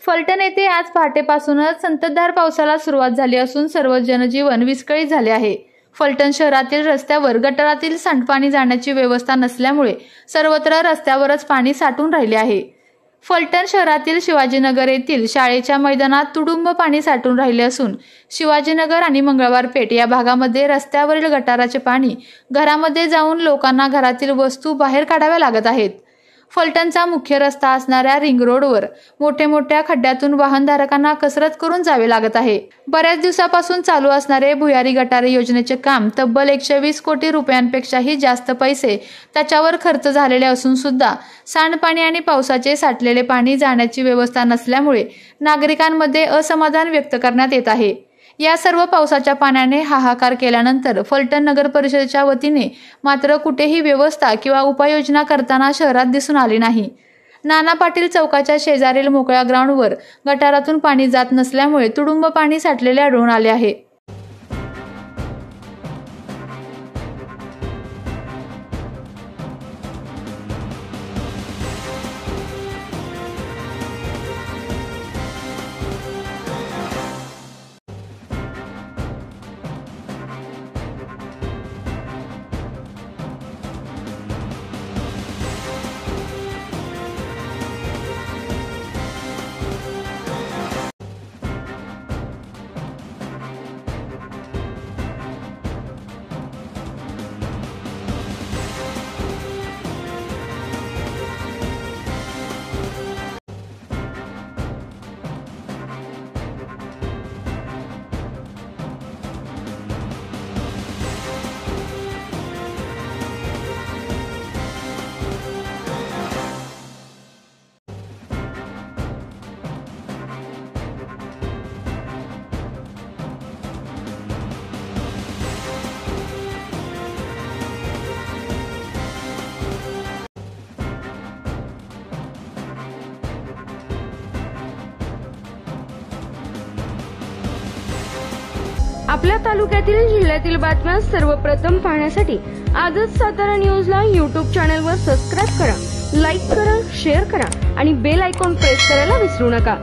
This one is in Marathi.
फलटण येथे आज पहाटेपासूनच संततधार पावसाला सुरुवात झाली असून सर्व जनजीवन विस्कळीत झाले आहे। फलटण शहरातील रस्त्यावर गटारातील सांडपाणी जाण्याची व्यवस्था नसल्यामुळे सर्वत्र रस्त्यावरच पाणी साठून राहिले आहे। फलटण शहरातील शिवाजीनगर येथील शाळेच्या मैदानात तुडुंब पाणी साठून राहिले असून शिवाजीनगर आणि मंगळवार पेठ या भागामध्ये रस्त्यावरील गटाराचे पाणी घरामध्ये जाऊन लोकांना घरातील वस्तू बाहेर काढाव्या लागत आहेत। फलटणचा मुख्य रस्ता असणाऱ्या रिंग रोडवर मोठ्या खड्ड्यातून वाहनधारकांना कसरत करून जावे लागत आहे। बऱ्याच दिवसापासून चालू असणारे भुयारी गटारे योजनेचे काम तब्बल 120 कोटी रुपयांपेक्षाही जास्त पैसे त्याच्यावर खर्च झालेले असून सुद्धा सांडपाणी आणि पावसाचे साठलेले पाणी जाण्याची व्यवस्था नसल्यामुळे नागरिकांमध्ये असमाधान व्यक्त करण्यात येत आहे। या सर्व पावसाच्या पाण्याने हाहाकार केल्यानंतर फलटण नगर परिषदेच्या वतीने मात्र कुठेही व्यवस्था किंवा उपाययोजना करताना शहरात दिसून आली नाही। नाना पाटील चौकाच्या शेजारील मोकळ्या ग्राउंडवर गटारातून पाणी जात नसल्यामुळे तुडुंब पाणी साठलेले आढळून आले आहे। आपल्या तालुक्यातील जिल्ह्यातील बातम्या सर्वप्रथम पाहण्यासाठी आजच सातारा न्यूजला YouTube चॅनलवर सबस्क्राइब करा, लाईक करा, शेअर करा आणि बेल आयकॉन प्रेस करायला विसरू नका।